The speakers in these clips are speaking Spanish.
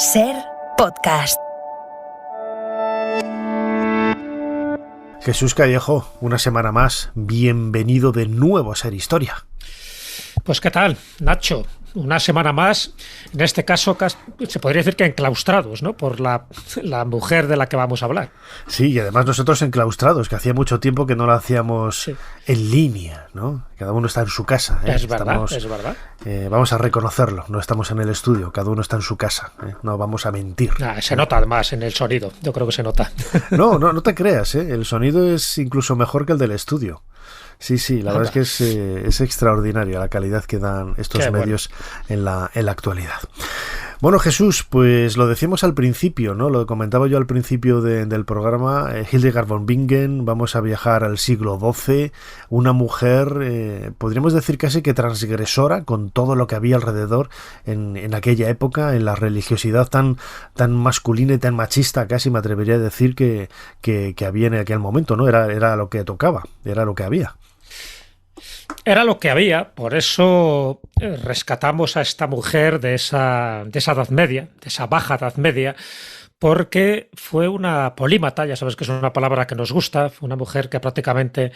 Ser Podcast. Jesús Callejo, una semana más, bienvenido de nuevo a Ser Historia. Pues ¿qué tal, Nacho? Una semana más, en este caso se podría decir que enclaustrados, ¿no? Por la mujer de la que vamos a hablar. Sí, y además nosotros enclaustrados, que hacía mucho tiempo que no lo hacíamos en línea, ¿no? Cada uno está en su casa. Es verdad, es verdad. Vamos a reconocerlo, no estamos en el estudio, cada uno está en su casa, no vamos a mentir. Se nota además en el sonido, yo creo que se nota. No te creas, el sonido es incluso mejor que el del estudio. Sí, la verdad es que es extraordinaria la calidad que dan estos medios en la actualidad. Bueno, Jesús, pues lo decíamos al principio, ¿no? Lo comentaba yo al principio del programa. Hildegard von Bingen, vamos a viajar al siglo XII, una mujer, podríamos decir casi que transgresora con todo lo que había alrededor en aquella época, en la religiosidad tan masculina y tan machista, casi me atrevería a decir que había en aquel momento, ¿no? Era lo que tocaba, era lo que había. Era lo que había, por eso rescatamos a esta mujer de esa Edad Media, de esa baja Edad Media, porque fue una polímata, ya sabes que es una palabra que nos gusta, fue una mujer que prácticamente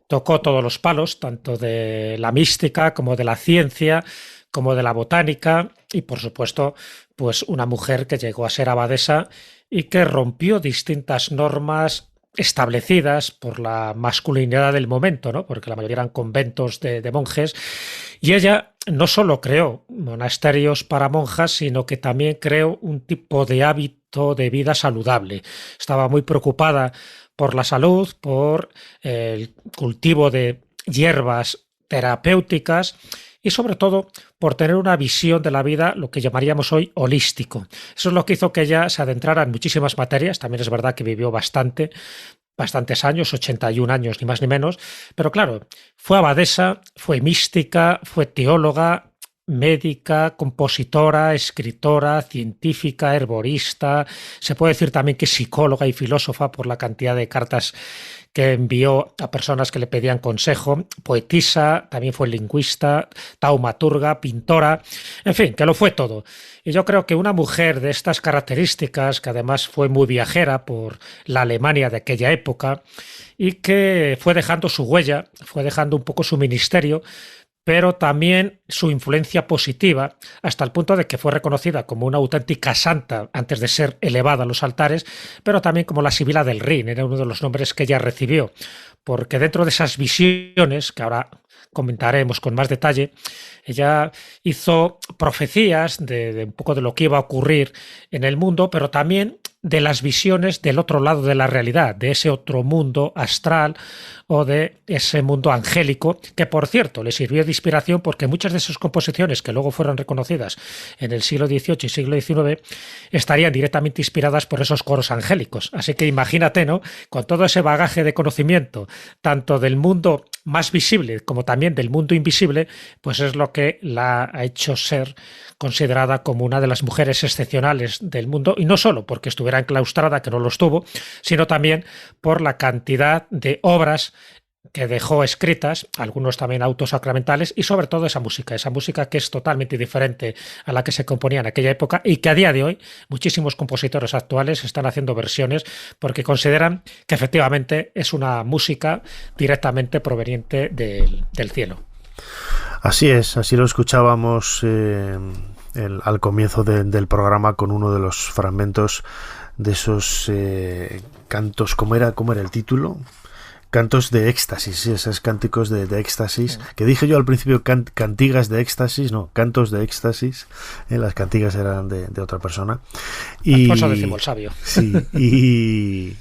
tocó todos los palos, tanto de la mística como de la ciencia, como de la botánica, y por supuesto, pues una mujer que llegó a ser abadesa y que rompió distintas normas establecidas por la masculinidad del momento, ¿no? Porque la mayoría eran conventos de monjes, y ella no solo creó monasterios para monjas, sino que también creó un tipo de hábito de vida saludable. Estaba muy preocupada por la salud, por el cultivo de hierbas terapéuticas y sobre todo por tener una visión de la vida, lo que llamaríamos hoy holístico. Eso es lo que hizo que ella se adentrara en muchísimas materias. También es verdad que vivió bastantes años, 81 años, ni más ni menos, pero claro, fue abadesa, fue mística, fue teóloga, médica, compositora, escritora, científica, herborista, se puede decir también que psicóloga y filósofa por la cantidad de cartas que envió a personas que le pedían consejo, poetisa, también fue lingüista, taumaturga, pintora, en fin, que lo fue todo. Y yo creo que una mujer de estas características, que además fue muy viajera por la Alemania de aquella época y que fue dejando su huella, fue dejando un poco su ministerio, pero también su influencia positiva, hasta el punto de que fue reconocida como una auténtica santa antes de ser elevada a los altares, pero también como la Sibila del Rin, era uno de los nombres que ella recibió, porque dentro de esas visiones, que ahora comentaremos con más detalle, ella hizo profecías de un poco de lo que iba a ocurrir en el mundo, pero también de las visiones del otro lado de la realidad, de ese otro mundo astral o de ese mundo angélico, que por cierto le sirvió de inspiración porque muchas de sus composiciones que luego fueron reconocidas en el siglo XVIII y siglo XIX estarían directamente inspiradas por esos coros angélicos. Así que imagínate, ¿no? Con todo ese bagaje de conocimiento, tanto del mundo más visible como también del mundo invisible, pues es lo que la ha hecho ser considerada como una de las mujeres excepcionales del mundo, y no solo porque estuviera enclaustrada, que no lo estuvo, sino también por la cantidad de obras que dejó escritas, algunos también autosacramentales, y sobre todo esa música que es totalmente diferente a la que se componía en aquella época y que a día de hoy muchísimos compositores actuales están haciendo versiones porque consideran que efectivamente es una música directamente proveniente del cielo. Así es, así lo escuchábamos al comienzo del programa con uno de los fragmentos de esos cantos. ¿Cómo era el título? Cantos de éxtasis, sí, esos cánticos de éxtasis, que dije yo al principio cantigas de éxtasis, no, cantos de éxtasis, las cantigas eran de otra persona. Y Alfonso X el sabio. Sí,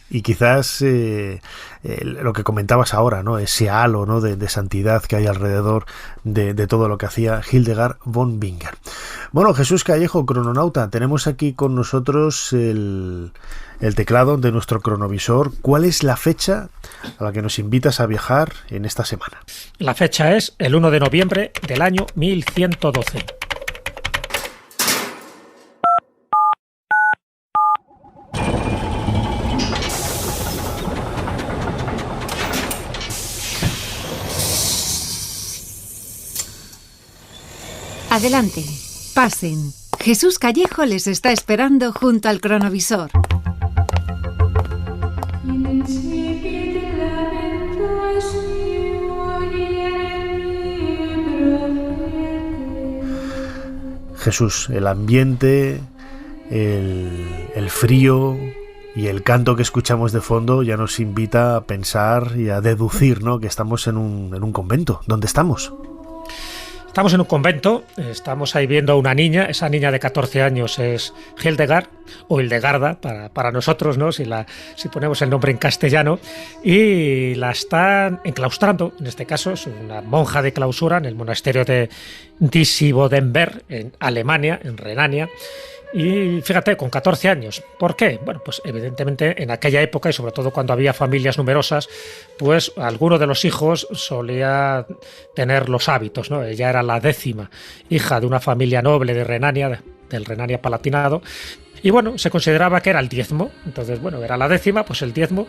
y quizás lo que comentabas ahora, ¿no? Ese halo, ¿no? de santidad que hay alrededor de todo lo que hacía Hildegard von Bingen. Bueno, Jesús Callejo, crononauta, tenemos aquí con nosotros el teclado de nuestro cronovisor. ¿Cuál es la fecha a la que nos invitas a viajar en esta semana? La fecha es el 1 de noviembre del año 1112. Adelante, pasen. Jesús Callejo les está esperando junto al cronovisor. Jesús, el ambiente, el frío y el canto que escuchamos de fondo ya nos invita a pensar y a deducir, ¿no?, que estamos en un convento. ¿Dónde estamos? Estamos en un convento, estamos ahí viendo a una niña. Esa niña de 14 años es Hildegard, o Hildegarda para nosotros, ¿no?, si ponemos el nombre en castellano, y la están enclaustrando. En este caso es una monja de clausura en el monasterio de Disibodenberg, en Alemania, en Renania. Y fíjate, con 14 años. ¿Por qué? Bueno, pues evidentemente en aquella época, y sobre todo cuando había familias numerosas, pues alguno de los hijos solía tener los hábitos, ¿no? Ella era la 10ª hija de una familia noble de Renania, del Renania-Palatinado, y bueno, se consideraba que era el diezmo. Entonces, bueno, era la 10ª, pues el diezmo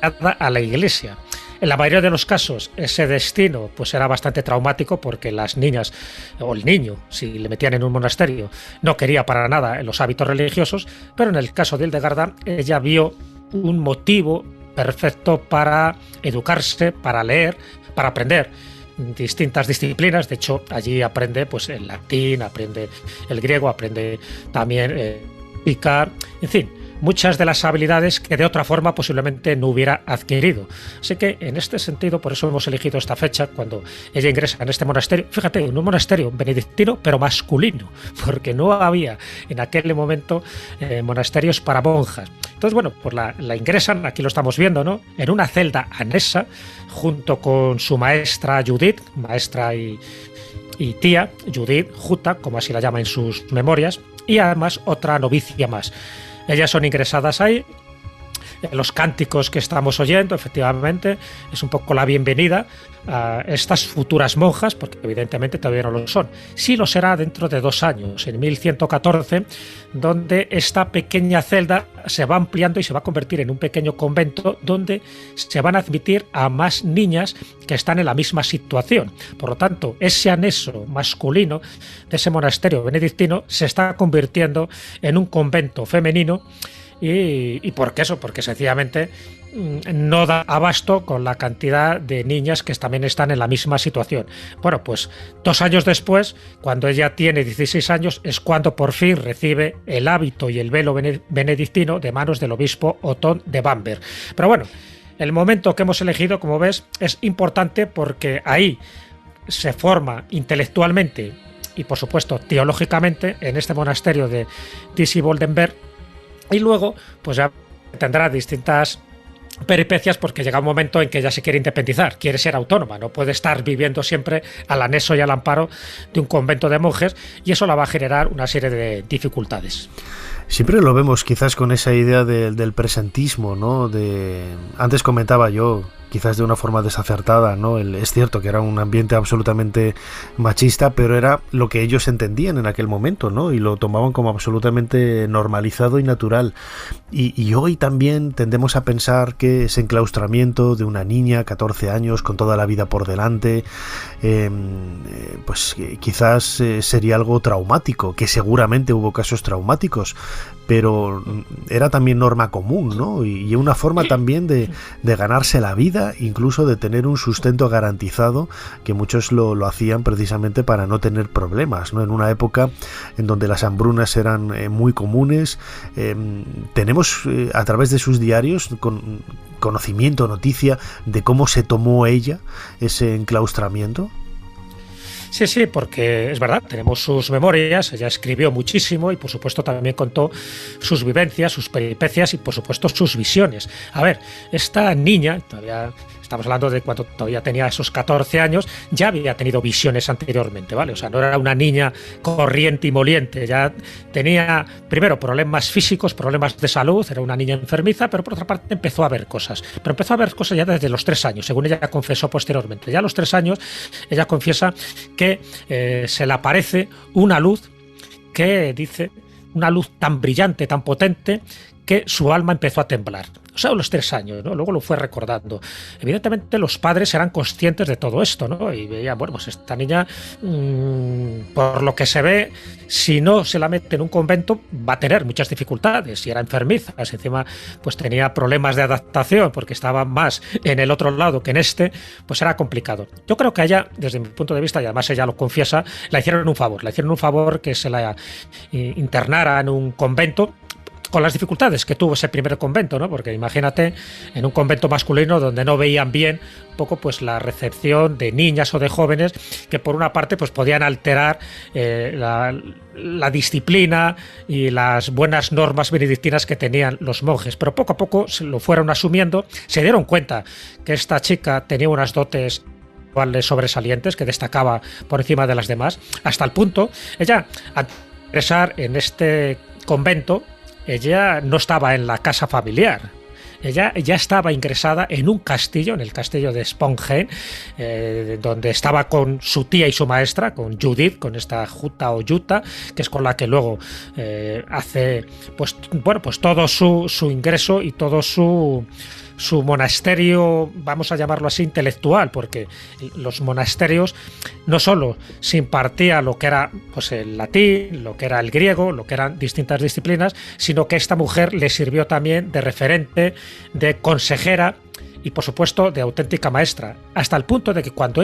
a la iglesia. En la mayoría de los casos, ese destino pues era bastante traumático, porque las niñas o el niño, si le metían en un monasterio, no quería para nada los hábitos religiosos. Pero en el caso de Hildegarda, ella vio un motivo perfecto para educarse, para leer, para aprender distintas disciplinas. De hecho, allí aprende pues el latín, aprende el griego, aprende también picar, en fin, muchas de las habilidades que de otra forma posiblemente no hubiera adquirido. Así que en este sentido, por eso hemos elegido esta fecha, cuando ella ingresa en este monasterio. Fíjate, en un monasterio benedictino, pero masculino, porque no había en aquel momento monasterios para monjas. Entonces, bueno, pues la ingresan, aquí lo estamos viendo, ¿no?, en una celda anexa, junto con su maestra Judith, maestra y tía, Judith Juta, como así la llama en sus memorias, y además otra novicia más. Ellas son ingresadas ahí. Los cánticos que estamos oyendo, efectivamente, es un poco la bienvenida a estas futuras monjas, porque evidentemente todavía no lo son. Sí lo será dentro de 2 años, en 1114, donde esta pequeña celda se va ampliando y se va a convertir en un pequeño convento, donde se van a admitir a más niñas que están en la misma situación. Por lo tanto, ese anexo masculino de ese monasterio benedictino se está convirtiendo en un convento femenino. ¿Y por qué eso? Porque sencillamente no da abasto con la cantidad de niñas que también están en la misma situación. Bueno, pues 2 años después, cuando ella tiene 16 años, es cuando por fin recibe el hábito y el velo benedictino de manos del obispo Otón de Bamberg. Pero bueno, el momento que hemos elegido, como ves, es importante, porque ahí se forma intelectualmente y por supuesto teológicamente en este monasterio de Disiboldenberg. Y luego, pues ya tendrá distintas peripecias, porque llega un momento en que ella se quiere independizar, quiere ser autónoma, no puede estar viviendo siempre al anexo y al amparo de un convento de monjes, y eso la va a generar una serie de dificultades. Siempre lo vemos quizás con esa idea del presentismo, ¿no? Antes comentaba yo, quizás de una forma desacertada, ¿no? Es cierto que era un ambiente absolutamente machista, pero era lo que ellos entendían en aquel momento, ¿no? Y lo tomaban como absolutamente normalizado y natural. Y hoy también tendemos a pensar que ese enclaustramiento de una niña, 14 años, con toda la vida por delante, pues quizás sería algo traumático, que seguramente hubo casos traumáticos, pero era también norma común, ¿no? Y una forma también de ganarse la vida, incluso de tener un sustento garantizado, que muchos lo hacían precisamente para no tener problemas, ¿no? En una época en donde las hambrunas eran muy comunes. Tenemos a través de sus diarios conocimiento, noticia de cómo se tomó ella ese enclaustramiento. Sí, porque es verdad, tenemos sus memorias, ella escribió muchísimo y por supuesto también contó sus vivencias, sus peripecias y por supuesto sus visiones. A ver, esta niña, todavía estamos hablando de cuando todavía tenía esos 14 años, ya había tenido visiones anteriormente, ¿vale? O sea, no era una niña corriente y moliente, ya tenía primero problemas físicos, problemas de salud, era una niña enfermiza, pero por otra parte empezó a ver cosas. Pero empezó a ver cosas ya desde los 3 años, según ella confesó posteriormente. Ya a los 3 años ella confiesa que se le aparece una luz que dice, una luz tan brillante, tan potente, que su alma empezó a temblar. solo los 3 años, ¿no? Luego lo fue recordando. Evidentemente los padres eran conscientes de todo esto, ¿no? Y veían, bueno, pues esta niña, por lo que se ve, si no se la mete en un convento, va a tener muchas dificultades. Y era enfermiza, encima pues tenía problemas de adaptación porque estaba más en el otro lado que en este, pues era complicado. Yo creo que a ella, desde mi punto de vista, y además ella lo confiesa, le hicieron un favor que se la internara en un convento, con las dificultades que tuvo ese primer convento, ¿no? Porque imagínate en un convento masculino donde no veían bien un poco pues la recepción de niñas o de jóvenes que por una parte pues podían alterar la disciplina y las buenas normas benedictinas que tenían los monjes, pero poco a poco se lo fueron asumiendo, se dieron cuenta que esta chica tenía unas dotes sobresalientes, que destacaba por encima de las demás, hasta el punto, ella al ingresar en este convento, ella no estaba en la casa familiar. Ella ya estaba ingresada en un castillo, en el castillo de Sponheim, donde estaba con su tía y su maestra, con Judith, con esta Juta o Yuta, que es con la que luego hace pues todo su ingreso y todo su monasterio, vamos a llamarlo así, intelectual, porque los monasterios no solo se impartía lo que era pues el latín, lo que era el griego, lo que eran distintas disciplinas, sino que esta mujer le sirvió también de referente, de consejera y por supuesto de auténtica maestra, hasta el punto de que cuando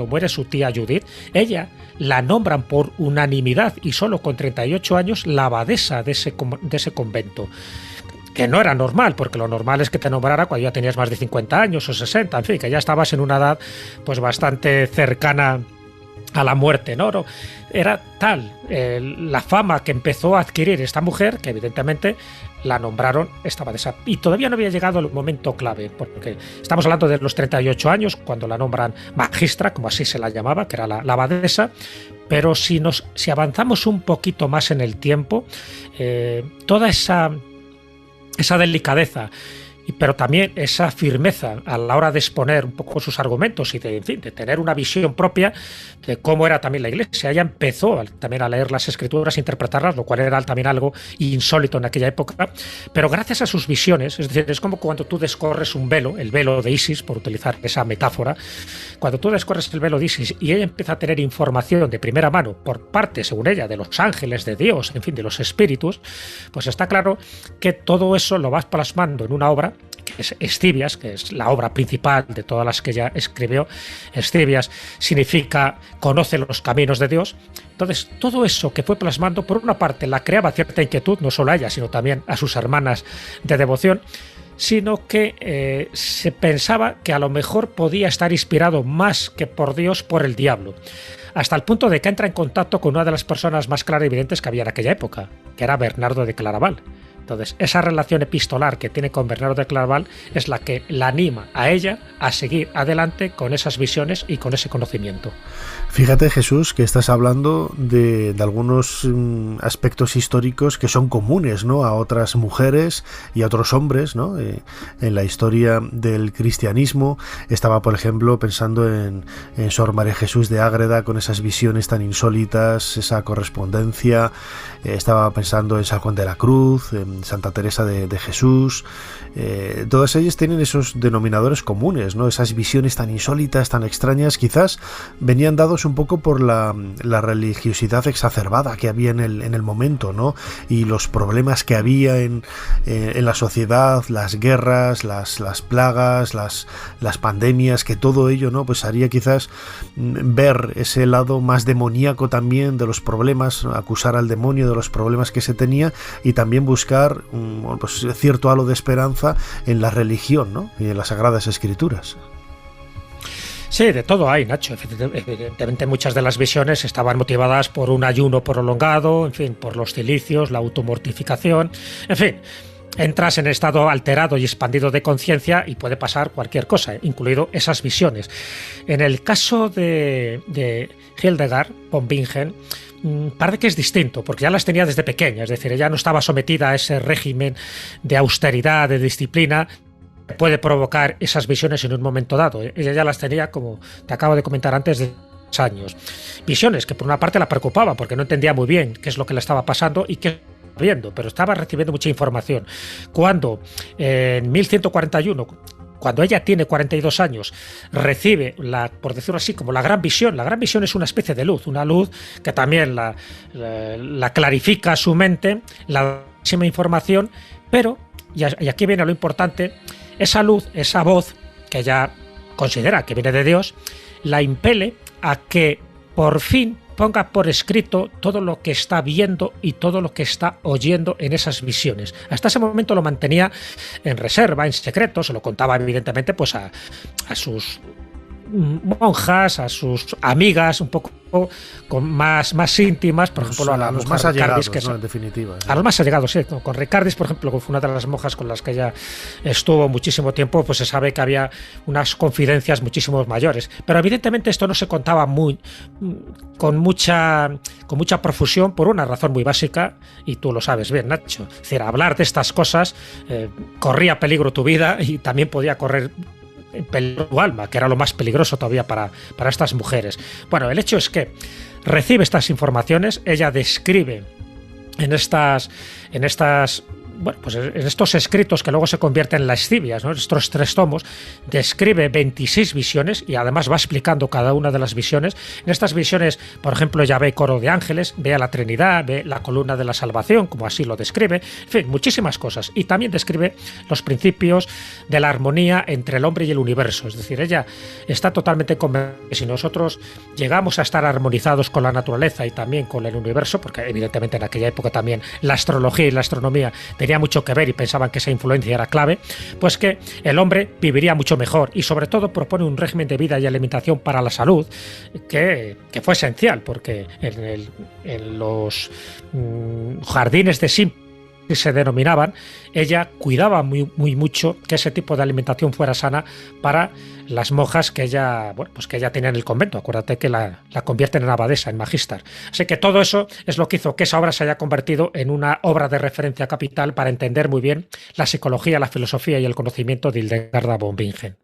muere su tía Judith, ella la nombran por unanimidad y solo con 38 años la abadesa de ese convento. Que no era normal, porque lo normal es que te nombrara cuando ya tenías más de 50 años o 60, en fin, que ya estabas en una edad pues bastante cercana a la muerte, ¿no? Era tal la fama que empezó a adquirir esta mujer que evidentemente la nombraron esta abadesa. Y todavía no había llegado el momento clave, porque estamos hablando de los 38 años, cuando la nombran magistra, como así se la llamaba, que era la abadesa, pero si avanzamos un poquito más en el tiempo, toda esa delicadeza, pero también esa firmeza a la hora de exponer un poco sus argumentos y de tener una visión propia de cómo era también la Iglesia. Ella empezó también a leer las Escrituras e interpretarlas, lo cual era también algo insólito en aquella época, pero gracias a sus visiones, es decir, es como cuando tú descorres un velo, el velo de Isis, por utilizar esa metáfora, cuando tú descorres el velo de Isis y ella empieza a tener información de primera mano por parte, según ella, de los ángeles, de Dios, en fin, de los espíritus, pues está claro que todo eso lo vas plasmando en una obra que es Escivias, que es la obra principal de todas las que ella escribió. Escivias significa conoce los caminos de Dios. Entonces, todo eso que fue plasmando, por una parte, la creaba cierta inquietud, no solo a ella, sino también a sus hermanas de devoción, sino que se pensaba que a lo mejor podía estar inspirado más que por Dios, por el diablo. Hasta el punto de que entra en contacto con una de las personas más clarividentes que había en aquella época, que era Bernardo de Claraval. Entonces, esa relación epistolar que tiene con Bernardo de Claraval es la que la anima a ella a seguir adelante con esas visiones y con ese conocimiento. Fíjate, Jesús, que estás hablando de algunos aspectos históricos que son comunes, ¿no?, a otras mujeres y a otros hombres, ¿no? En la historia del cristianismo. Estaba, por ejemplo, pensando en Sor María Jesús de Ágreda, con esas visiones tan insólitas, esa correspondencia. Estaba pensando en San Juan de la Cruz, en Santa Teresa de Jesús. Todas ellas tienen esos denominadores comunes, ¿no? Esas visiones tan insólitas, tan extrañas, quizás venían dados un poco por la religiosidad exacerbada que había en el momento, ¿no? Y los problemas que había en la sociedad, las guerras, las plagas, las pandemias, que todo ello, ¿no?, pues haría quizás ver ese lado más demoníaco también de los problemas, acusar al demonio de los problemas que se tenía y también buscar pues cierto halo de esperanza en la religión, ¿no?, y en las Sagradas Escrituras. Sí, de todo hay, Nacho. Evidentemente muchas de las visiones estaban motivadas por un ayuno prolongado, en fin, por los cilicios, la automortificación, en fin. Entras en estado alterado y expandido de conciencia y puede pasar cualquier cosa, incluido esas visiones. En el caso de Hildegard von Bingen, parece que es distinto, porque ya las tenía desde pequeña, es decir, ella no estaba sometida a ese régimen de austeridad, de disciplina, que puede provocar esas visiones en un momento dado. Ella ya las tenía, como te acabo de comentar antes, de años. Visiones que por una parte la preocupaban, porque no entendía muy bien qué es lo que le estaba pasando y qué viendo, pero estaba recibiendo mucha información. Cuando en 1141, cuando ella tiene 42 años, recibe, por decirlo así, como la gran visión. La gran visión es una especie de luz, una luz que también la clarifica su mente, la da máxima información, pero, y aquí viene lo importante, esa luz, esa voz que ella considera que viene de Dios, la impele a que por fin ponga por escrito todo lo que está viendo y todo lo que está oyendo en esas visiones. Hasta ese momento lo mantenía en reserva, en secreto, se lo contaba evidentemente pues a sus monjas, a sus amigas, un poco más íntimas, por ejemplo a los más allegados, ¿no? En definitiva. A los más allegados, sí. Con Ricardis, por ejemplo, que fue una de las monjas con las que ella estuvo muchísimo tiempo, pues se sabe que había unas confidencias muchísimo mayores. Pero evidentemente esto no se contaba con mucha profusión por una razón muy básica, y tú lo sabes bien, Nacho. Es decir, hablar de estas cosas corría peligro tu vida y también podía correr en peligro tu alma, que era lo más peligroso todavía para estas mujeres. Bueno, el hecho es que recibe estas informaciones, ella describe en estos escritos que luego se convierten en lascivias, ¿no? Estos 3 tomos, describe 26 visiones y además va explicando cada una de las visiones. En estas visiones, por ejemplo, ella ve coro de ángeles, ve a la Trinidad, ve la columna de la salvación, como así lo describe, en fin, muchísimas cosas. Y también describe los principios de la armonía entre el hombre y el universo. Es decir, ella está totalmente convencida que si nosotros llegamos a estar armonizados con la naturaleza y también con el universo, porque evidentemente en aquella época también la astrología y la astronomía tenía mucho que ver y pensaban que esa influencia era clave, pues que el hombre viviría mucho mejor, y sobre todo propone un régimen de vida y alimentación para la salud que fue esencial, porque en los jardines de Sim, que se denominaban, ella cuidaba muy mucho que ese tipo de alimentación fuera sana para las monjas que ella tenía en el convento. Acuérdate que la convierten en abadesa, en magistar. Así que todo eso es lo que hizo que esa obra se haya convertido en una obra de referencia capital para entender muy bien la psicología, la filosofía y el conocimiento de Hildegarda von Bingen.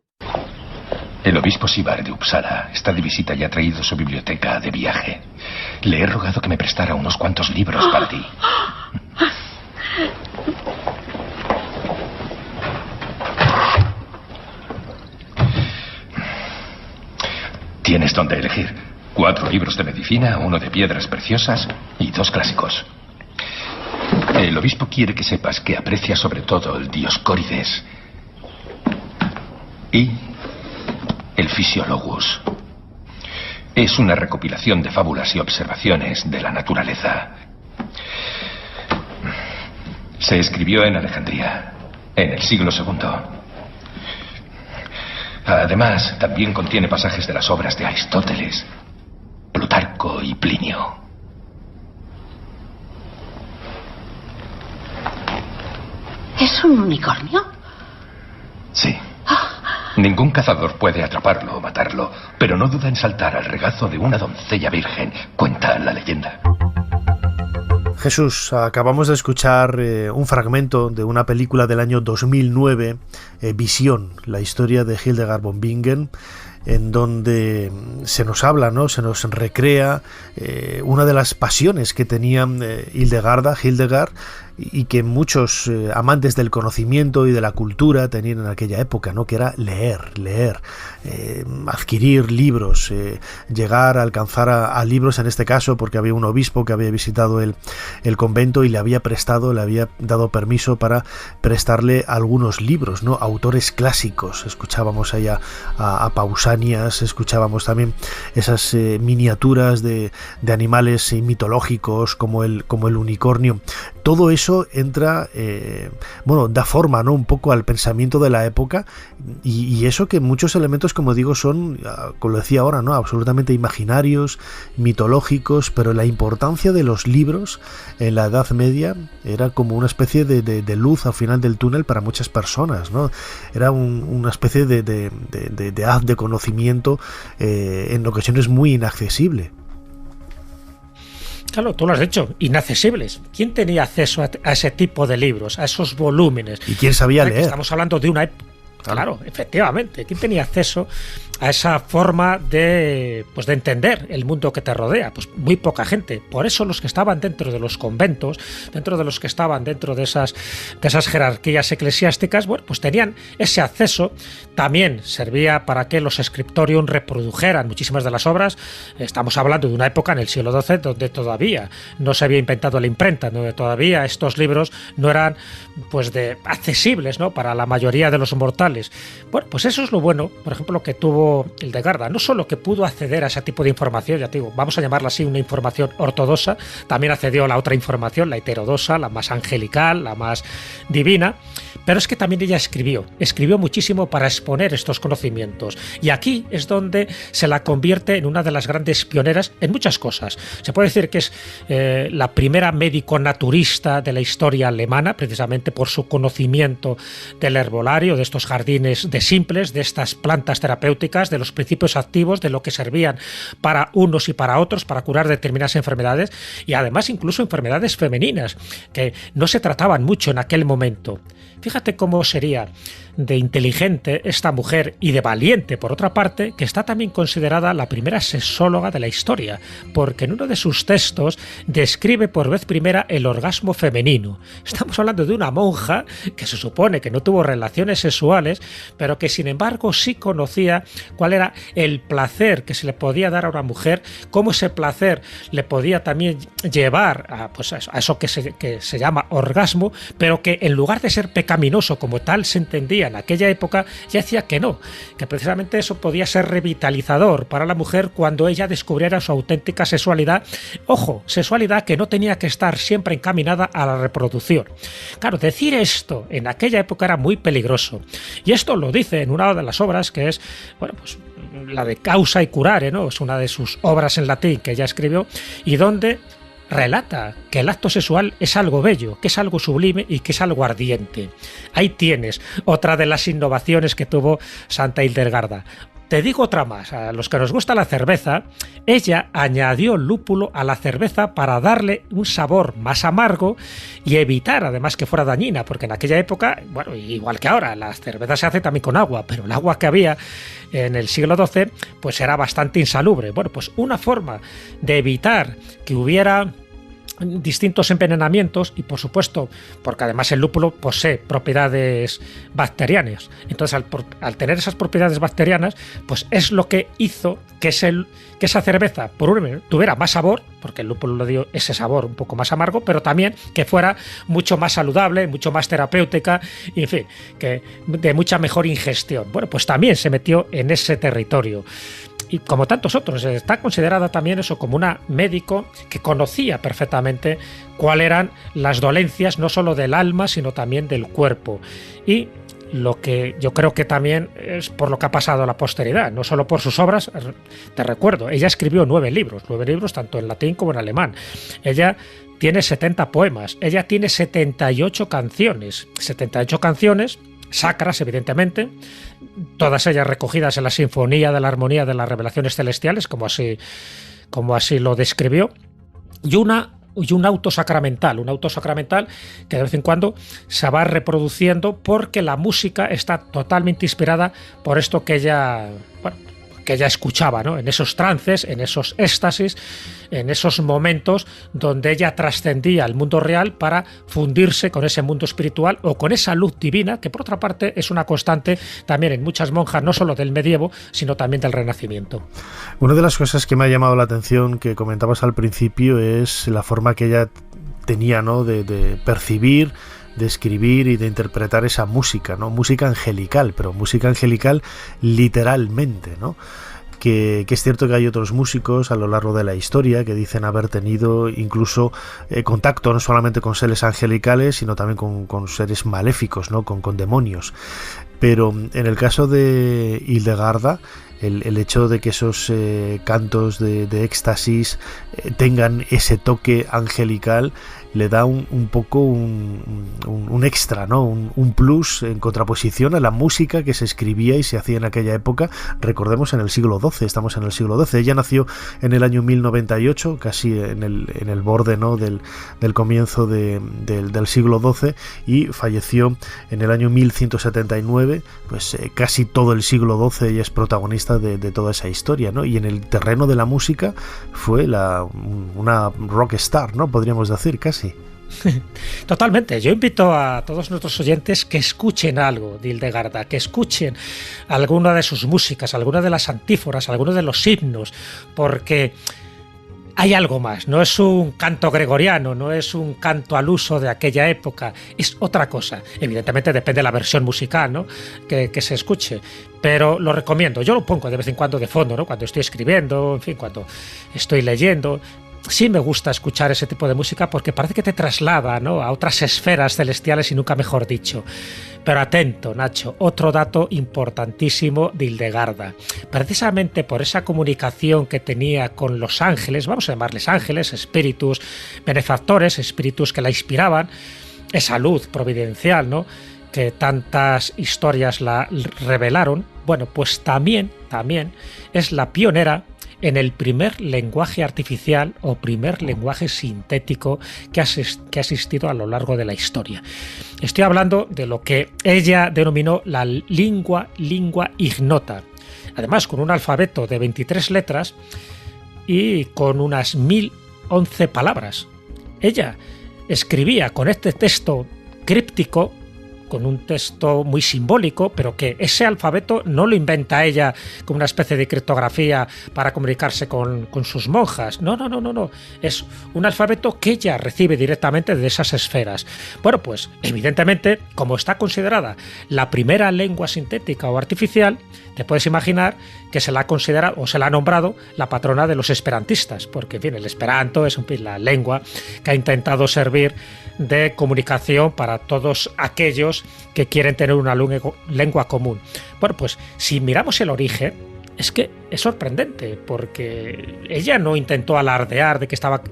El obispo Sivar de Uppsala está de visita y ha traído su biblioteca de viaje. Le he rogado que me prestara unos cuantos libros para ti. Tienes donde elegir. 4 libros de medicina, 1 de piedras preciosas y 2 clásicos. El obispo quiere que sepas que aprecia sobre todo el Dioscórides y el Physiologus. Es una recopilación de fábulas y observaciones de la naturaleza. Se escribió en Alejandría, en el siglo II. Además, también contiene pasajes de las obras de Aristóteles, Plutarco y Plinio. ¿Es un unicornio? Sí. Ningún cazador puede atraparlo o matarlo, pero no duda en saltar al regazo de una doncella virgen, cuenta la leyenda. Jesús, acabamos de escuchar un fragmento de una película del año 2009, Visión, la historia de Hildegard von Bingen, en donde se nos habla, ¿no? Se nos recrea una de las pasiones que tenía Hildegard, y que muchos amantes del conocimiento y de la cultura tenían en aquella época, ¿no? Que era leer, adquirir libros, llegar a alcanzar a libros, en este caso porque había un obispo que había visitado el convento y le había dado permiso para prestarle algunos libros, ¿no? Autores clásicos. Escuchábamos allá a Pausanias, escuchábamos también esas miniaturas de animales mitológicos como el unicornio. Todo eso entra, da forma, ¿no? Un poco al pensamiento de la época, y eso que muchos elementos, como digo, son, como lo decía ahora, ¿no? Absolutamente imaginarios, mitológicos, pero la importancia de los libros en la Edad Media era como una especie de luz al final del túnel para muchas personas, ¿no? Era una especie de haz de conocimiento en ocasiones muy inaccesible. Claro, tú lo has dicho, inaccesibles. ¿Quién tenía acceso a ese tipo de libros, a esos volúmenes? ¿Y quién sabía leer? Estamos hablando de una época. Claro, efectivamente. ¿Quién tenía acceso a esa forma de entender el mundo que te rodea. Pues muy poca gente. Por eso los que estaban dentro de los conventos, dentro de los que estaban dentro de esas jerarquías eclesiásticas, bueno, pues tenían ese acceso. También servía para que los scriptorium reprodujeran muchísimas de las obras. Estamos hablando de una época en el siglo XII donde todavía no se había inventado la imprenta, donde todavía estos libros no eran pues accesibles, ¿no?, para la mayoría de los mortales. Bueno, pues eso es lo bueno, por ejemplo, que tuvo Hildegarda. No solo que pudo acceder a ese tipo de información, ya te digo, vamos a llamarla así, una información ortodoxa, también accedió a la otra información, la heterodoxa, la más angelical, la más divina, pero es que también ella escribió muchísimo para exponer estos conocimientos, y aquí es donde se la convierte en una de las grandes pioneras en muchas cosas. Se puede decir que es la primera médico naturista de la historia alemana, precisamente por su conocimiento del herbolario, de estos jardines de simples, de estas plantas terapéuticas, de los principios activos, de lo que servían para unos y para otros, para curar determinadas enfermedades, y además incluso enfermedades femeninas, que no se trataban mucho en aquel momento. Fíjate cómo sería de inteligente esta mujer, y de valiente por otra parte, que está también considerada la primera sexóloga de la historia, porque en uno de sus textos describe por vez primera el orgasmo femenino. Estamos hablando de una monja que se supone que no tuvo relaciones sexuales, pero que sin embargo sí conocía cuál era el placer que se le podía dar a una mujer, cómo ese placer le podía también llevar a eso que se llama orgasmo, pero que en lugar de ser pecaminoso como tal se entendía en aquella época, ya decía que no, que precisamente eso podía ser revitalizador para la mujer cuando ella descubriera su auténtica sexualidad. Ojo, sexualidad que no tenía que estar siempre encaminada a la reproducción. Claro, decir esto en aquella época era muy peligroso, y esto lo dice en una de las obras que es, bueno, pues la de Causa y Curare, ¿no? Es una de sus obras en latín que ella escribió, y donde relata que el acto sexual es algo bello, que es algo sublime y que es algo ardiente. Ahí tienes otra de las innovaciones que tuvo Santa Hildegarda. Te digo otra más, a los que nos gusta la cerveza, ella añadió lúpulo a la cerveza para darle un sabor más amargo y evitar además que fuera dañina, porque en aquella época, bueno, igual que ahora, la cerveza se hace también con agua, pero el agua que había en el siglo XII pues era bastante insalubre. Bueno, pues una forma de evitar que hubiera distintos envenenamientos, y por supuesto porque además el lúpulo posee propiedades bacterianas, entonces al tener esas propiedades bacterianas pues es lo que hizo que esa cerveza por un tuviera más sabor, porque el lúpulo le dio ese sabor un poco más amargo, pero también que fuera mucho más saludable, mucho más terapéutica, y en fin, que de mucha mejor ingestión. Bueno, pues también se metió en ese territorio. Y como tantos otros, está considerada también eso como una médico que conocía perfectamente cuáles eran las dolencias no solo del alma, sino también del cuerpo. Y lo que yo creo que también es por lo que ha pasado a la posteridad, no solo por sus obras. Te recuerdo, ella escribió 9 libros tanto en latín como en alemán. Ella tiene 70 poemas, ella tiene 78 canciones sacras, evidentemente, todas ellas recogidas en la Sinfonía de la Armonía de las Revelaciones Celestiales, como así lo describió, y un auto sacramental que de vez en cuando se va reproduciendo, porque la música está totalmente inspirada por esto que ella escuchaba, ¿no? En esos trances, en esos éxtasis, en esos momentos donde ella trascendía el mundo real para fundirse con ese mundo espiritual o con esa luz divina, que por otra parte es una constante también en muchas monjas, no solo del medievo, sino también del Renacimiento. Una de las cosas que me ha llamado la atención, que comentabas al principio, es la forma que ella tenía, ¿no?, de percibir, de escribir y de interpretar esa música, ¿no? Música angelical, pero música angelical literalmente, ¿no? Que es cierto que hay otros músicos a lo largo de la historia que dicen haber tenido incluso contacto no solamente con seres angelicales, sino también con seres maléficos, ¿no?, con demonios. Pero en el caso de Hildegarda, el hecho de que esos cantos de éxtasis tengan ese toque angelical le da un poco un extra, ¿no? Un plus en contraposición a la música que se escribía y se hacía en aquella época. Recordemos, en el siglo XII, estamos en el siglo XII. Ella nació en el año 1098, casi en el borde, ¿no?, del comienzo del siglo XII, y falleció en el año 1179 XIX, pues casi todo el siglo XII ella es protagonista de toda esa historia, ¿no? Y en el terreno de la música fue una rockstar, ¿no? Podríamos decir, casi. Totalmente. Yo invito a todos nuestros oyentes que escuchen algo de Hildegarda, que escuchen alguna de sus músicas, alguna de las antíforas, algunos de los himnos, porque hay algo más. No es un canto gregoriano, no es un canto al uso de aquella época, es otra cosa. Evidentemente depende de la versión musical, ¿no? que se escuche, pero lo recomiendo. Yo lo pongo de vez en cuando de fondo, ¿no? Cuando estoy escribiendo, en fin, cuando estoy leyendo. Sí me gusta escuchar ese tipo de música porque parece que te traslada, ¿no?, a otras esferas celestiales y nunca mejor dicho. Pero atento, Nacho, otro dato importantísimo de Hildegarda. Precisamente por esa comunicación que tenía con los ángeles, vamos a llamarles ángeles, espíritus benefactores, espíritus que la inspiraban, esa luz providencial, ¿no?, que tantas historias la revelaron, bueno, pues también es la pionera en el primer lenguaje artificial o primer lenguaje sintético que ha existido a lo largo de la historia. Estoy hablando de lo que ella denominó la lingua ignota, además con un alfabeto de 23 letras y con unas 1011 palabras. Ella escribía con este texto críptico, con un texto muy simbólico, pero que ese alfabeto no lo inventa ella como una especie de criptografía para comunicarse con sus monjas. No. Es un alfabeto que ella recibe directamente de esas esferas. Bueno, pues evidentemente, como está considerada la primera lengua sintética o artificial, te puedes imaginar que se la ha considerado o se la ha nombrado la patrona de los esperantistas, porque en fin, el esperanto es la lengua que ha intentado servir de comunicación para todos aquellos que quieren tener una lengua común. Bueno, pues si miramos el origen, es que es sorprendente, porque ella no intentó alardear de que estaba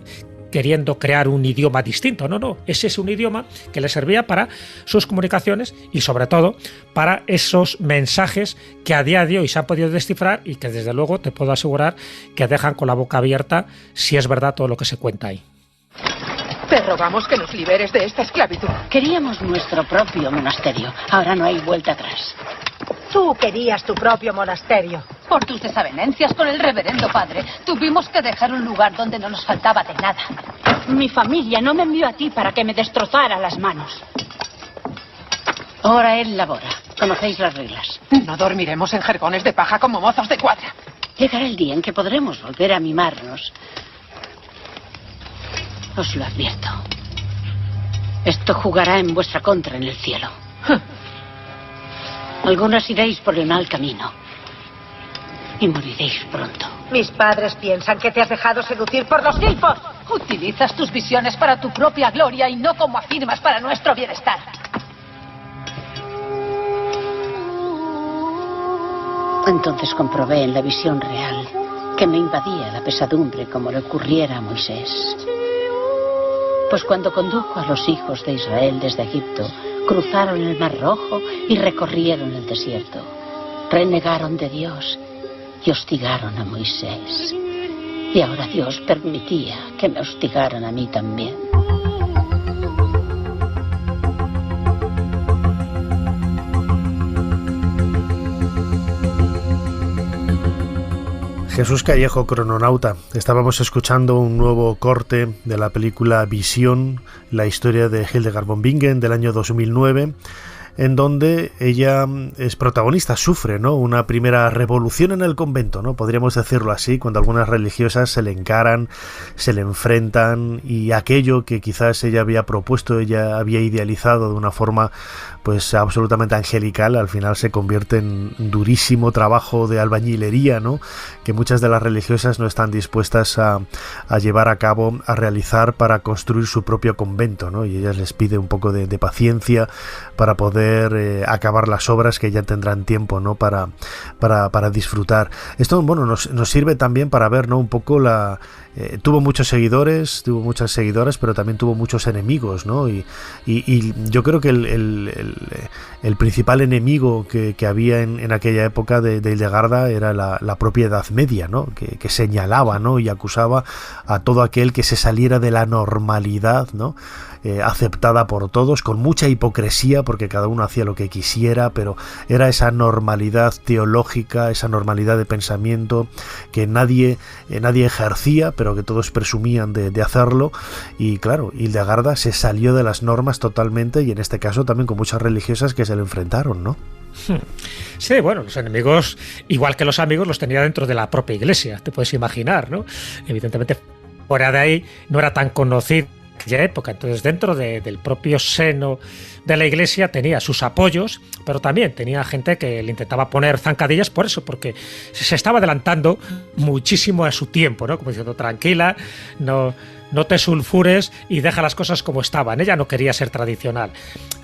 queriendo crear un idioma distinto, no, ese es un idioma que le servía para sus comunicaciones y sobre todo para esos mensajes que a día de hoy se han podido descifrar y que desde luego te puedo asegurar que dejan con la boca abierta si es verdad todo lo que se cuenta ahí. Te rogamos que nos liberes de esta esclavitud. Queríamos nuestro propio monasterio. Ahora no hay vuelta atrás. Tú querías tu propio monasterio. Por tus desavenencias con el reverendo padre, tuvimos que dejar un lugar donde no nos faltaba de nada. Mi familia no me envió a ti para que me destrozara las manos. Ahora él labora. Conocéis las reglas. No dormiremos en jergones de paja como mozos de cuadra. Llegará el día en que podremos volver a mimarnos. Os lo advierto. Esto jugará en vuestra contra en el cielo. Algunos iréis por el mal camino y moriréis pronto. Mis padres piensan que te has dejado seducir por los silfos. Utilizas tus visiones para tu propia gloria y no como afirmas para nuestro bienestar. Entonces comprobé en la visión real que me invadía la pesadumbre como le ocurriera a Moisés. Pues cuando condujo a los hijos de Israel desde Egipto, cruzaron el Mar Rojo y recorrieron el desierto. Renegaron de Dios y hostigaron a Moisés. Y ahora Dios permitía que me hostigaran a mí también. Jesús Callejo, crononauta. Estábamos escuchando un nuevo corte de la película Visión, la historia de Hildegard von Bingen del año 2009, en donde ella es protagonista, sufre, ¿no?, una primera revolución en el convento, ¿no?, podríamos decirlo así, cuando algunas religiosas se le encaran, se le enfrentan y aquello que quizás ella había propuesto, ella había idealizado de una forma pues absolutamente angelical, al final se convierte en durísimo trabajo de albañilería, ¿no?, que muchas de las religiosas no están dispuestas a llevar a cabo, a realizar para construir su propio convento, ¿no?, y ella les pide un poco de paciencia para poder acabar las obras que ya tendrán tiempo, ¿no?, para disfrutar. Esto, bueno, nos sirve también para ver, ¿no?, un poco tuvo muchos seguidores, tuvo muchas seguidoras, pero también tuvo muchos enemigos, ¿no? Y yo creo que el principal enemigo que había en aquella época de Hildegarda era la propia Edad Media, ¿no?, que señalaba, ¿no?, y acusaba a todo aquel que se saliera de la normalidad, ¿no?, aceptada por todos, con mucha hipocresía, porque cada uno hacía lo que quisiera, pero era esa normalidad teológica, esa normalidad de pensamiento que nadie ejercía, pero que todos presumían de hacerlo. Y claro, Hildegarda se salió de las normas totalmente, y en este caso también con muchas religiosas que se le enfrentaron, ¿no? Sí, bueno, los enemigos, igual que los amigos, los tenía dentro de la propia iglesia, te puedes imaginar, ¿no? Evidentemente, fuera de ahí no era tan conocido en aquella época, entonces dentro del propio seno de la iglesia tenía sus apoyos, pero también tenía gente que le intentaba poner zancadillas por eso, porque se estaba adelantando muchísimo a su tiempo, ¿no? Como diciendo, tranquila, no te sulfures y deja las cosas como estaban. Ella no quería ser tradicional.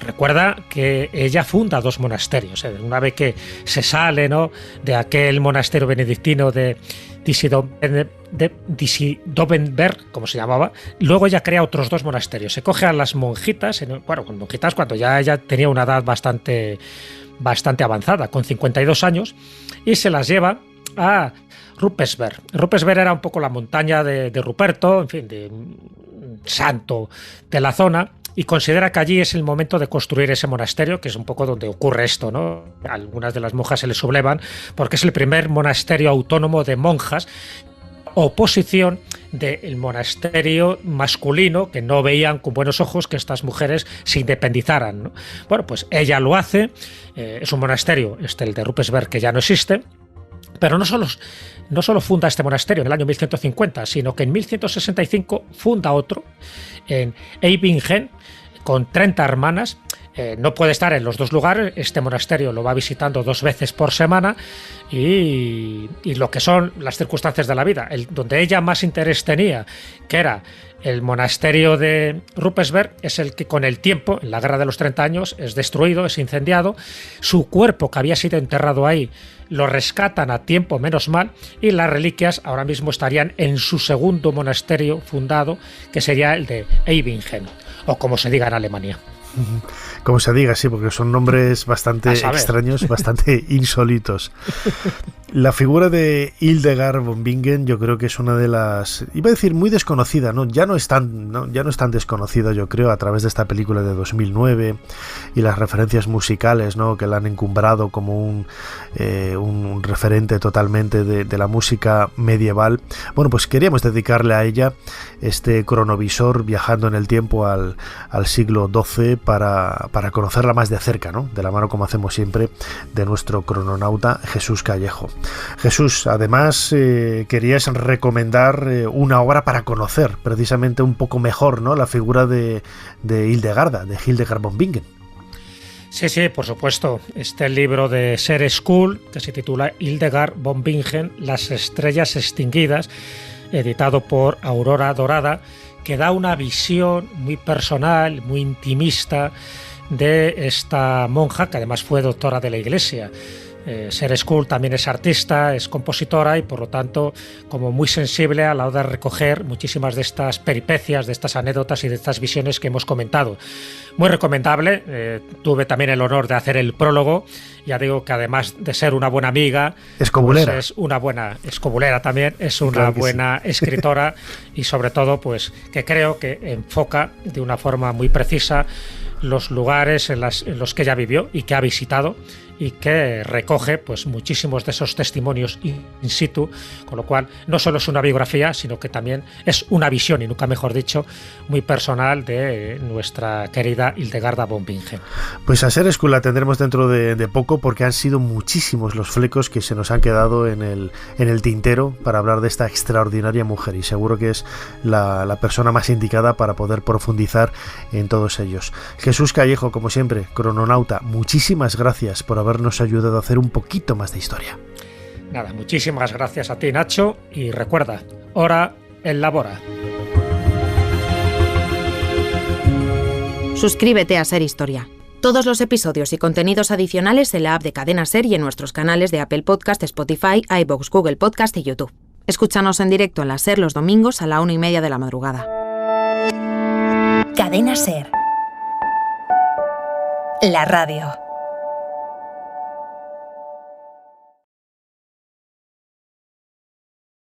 Recuerda que ella funda 2 monasterios. Una vez que se sale, ¿no?, de aquel monasterio benedictino de Disidovenberg, como se llamaba, luego ella crea otros 2 monasterios. Se coge a las monjitas, con monjitas cuando ya ella tenía una edad bastante avanzada, con 52 años, y se las lleva a Ruppersberg. Ruppersberg era un poco la montaña de Ruperto, en fin, de un santo de la zona, y considera que allí es el momento de construir ese monasterio, que es un poco donde ocurre esto, ¿no? Algunas de las monjas se le sublevan porque es el primer monasterio autónomo de monjas, oposición del monasterio masculino, que no veían con buenos ojos que estas mujeres se independizaran, ¿no? Bueno, pues ella lo hace, es un monasterio, el de Ruppersberg, que ya no existe. Pero no solo funda este monasterio en el año 1150, sino que en 1165 funda otro en Eibingen con 30 hermanas. No puede estar en los 2 lugares, este monasterio lo va visitando 2 veces por semana, y lo que son las circunstancias de la vida, donde ella más interés tenía, que era el monasterio de Ruppersberg, es el que con el tiempo, en la guerra de los 30 años, es destruido, es incendiado. Su cuerpo, que había sido enterrado ahí, lo rescatan a tiempo, menos mal, y las reliquias ahora mismo estarían en su segundo monasterio fundado, que sería el de Eibingen, o como se diga en Alemania. Como se diga, sí, porque son nombres bastante extraños, bastante insólitos. La figura de Hildegard von Bingen yo creo que es una de las, iba a decir muy desconocida, ¿no? Ya no es tan desconocida, yo creo, a través de esta película de 2009 y las referencias musicales, ¿no?, que la han encumbrado como un referente totalmente de la música medieval. Bueno, pues queríamos dedicarle a ella este cronovisor viajando en el tiempo al siglo XII para conocerla más de cerca, ¿no?, de la mano, como hacemos siempre, de nuestro crononauta Jesús Callejo. Jesús, además querías recomendar una obra para conocer precisamente un poco mejor, ¿no?, la figura de Hildegarda, de Hildegard von Bingen. Sí, por supuesto. Este libro de Ser School, que se titula Hildegard von Bingen, Las estrellas extinguidas, editado por Aurora Dorada, que da una visión muy personal, muy intimista de esta monja, que además fue doctora de la Iglesia. Ser School también es artista, es compositora y por lo tanto como muy sensible a la hora de recoger muchísimas de estas peripecias, de estas anécdotas y de estas visiones que hemos comentado. Muy recomendable. Tuve también el honor de hacer el prólogo. Ya digo que además de ser una buena amiga, escobulera, pues es una buena escobulera también, es una buena escritora y sobre todo pues que creo que enfoca de una forma muy precisa los lugares en los que ella vivió y que ha visitado, y que recoge pues muchísimos de esos testimonios in situ, con lo cual no solo es una biografía, sino que también es una visión, y nunca mejor dicho, muy personal de nuestra querida Hildegarda von Bingen. Pues a Ser School la tendremos dentro de poco, porque han sido muchísimos los flecos que se nos han quedado en el tintero para hablar de esta extraordinaria mujer, y seguro que es la persona más indicada para poder profundizar en todos ellos. Jesús Callejo, como siempre, crononauta, muchísimas gracias por habernos ayudado a hacer un poquito más de historia. Nada, muchísimas gracias a ti, Nacho, y recuerda, ora et labora. Suscríbete a Ser Historia. Todos los episodios y contenidos adicionales en la app de Cadena Ser y en nuestros canales de Apple Podcast, Spotify, iVoox, Google Podcast y YouTube. Escúchanos en directo en la Ser los domingos a la 1:30 de la madrugada. Cadena Ser. La radio.